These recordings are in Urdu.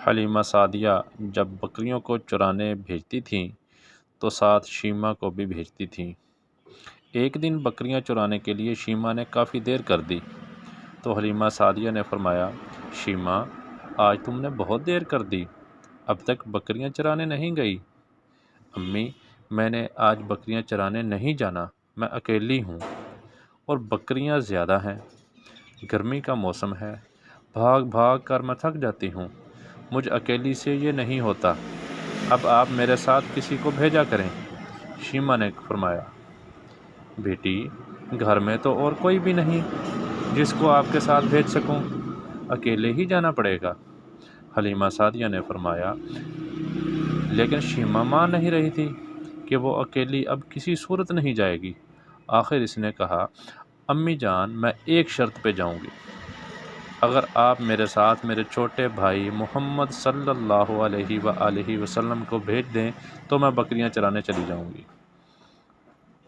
حلیمہ سعدیہ جب بکریوں کو چرانے بھیجتی تھیں تو ساتھ شیمہ کو بھی بھیجتی تھیں۔ ایک دن بکریاں چرانے کے لیے شیمہ نے کافی دیر کر دی تو حلیمہ سعدیہ نے فرمایا، شیمہ، آج تم نے بہت دیر کر دی، اب تک بکریاں چرانے نہیں گئی۔ امی، میں نے آج بکریاں چرانے نہیں جانا، میں اکیلی ہوں اور بکریاں زیادہ ہیں، گرمی کا موسم ہے، بھاگ بھاگ کر میں تھک جاتی ہوں، مجھ اکیلی سے یہ نہیں ہوتا، اب آپ میرے ساتھ کسی کو بھیجا کریں۔ شیمہ نے فرمایا، بیٹی، گھر میں تو اور کوئی بھی نہیں جس کو آپ کے ساتھ بھیج سکوں، اکیلے ہی جانا پڑے گا۔ حلیمہ سعدیہ نے فرمایا، لیکن شیمہ مان نہیں رہی تھی کہ وہ اکیلی اب کسی صورت نہیں جائے گی۔ آخر اس نے کہا، امی جان، میں ایک شرط پہ جاؤں گی، اگر آپ میرے ساتھ میرے چھوٹے بھائی محمد صلی اللہ علیہ وآلہ وسلم کو بھیج دیں تو میں بکریاں چرانے چلی جاؤں گی،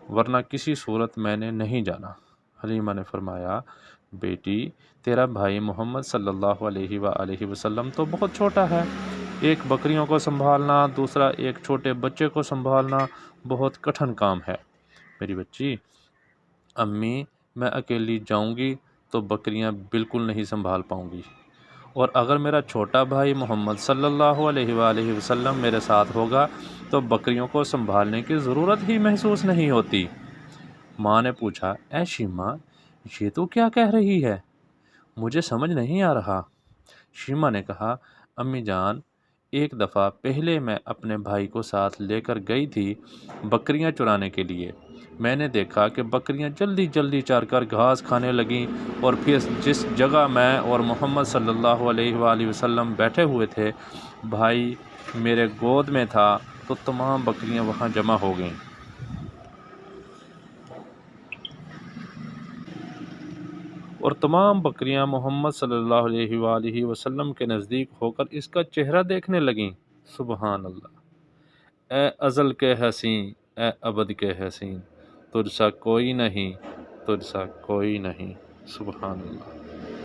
ورنہ کسی صورت میں نے نہیں جانا۔ حلیمہ نے فرمایا، بیٹی، تیرا بھائی محمد صلی اللہ علیہ وآلہ وسلم تو بہت چھوٹا ہے، ایک بکریوں کو سنبھالنا، دوسرا ایک چھوٹے بچے کو سنبھالنا بہت کٹھن کام ہے۔ میری بچی، امی، میں اکیلی جاؤں گی تو بکریاں بالکل نہیں سنبھال پاؤں گی، اور اگر میرا چھوٹا بھائی محمد صلی اللہ علیہ وآلہ وسلم میرے ساتھ ہوگا تو بکریوں کو سنبھالنے کی ضرورت ہی محسوس نہیں ہوتی۔ ماں نے پوچھا، اے شیمہ، یہ تو کیا کہہ رہی ہے؟ مجھے سمجھ نہیں آ رہا۔ شیمہ نے کہا، امی جان، ایک دفعہ پہلے میں اپنے بھائی کو ساتھ لے کر گئی تھی بکریاں چرانے کے لیے، میں نے دیکھا کہ بکریاں جلدی جلدی چار کر گھاس کھانے لگیں، اور پھر جس جگہ میں اور محمد صلی اللہ علیہ وآلہ وسلم بیٹھے ہوئے تھے، بھائی میرے گود میں تھا تو تمام بکریاں وہاں جمع ہو گئیں، اور تمام بکریاں محمد صلی اللہ علیہ وآلہ وسلم کے نزدیک ہو کر اس کا چہرہ دیکھنے لگیں۔ سبحان اللہ! اے ازل کے حسین، اے ابد کے حسین، تجھ سا کوئی نہیں، تجھ سا کوئی نہیں۔ سبحان اللہ!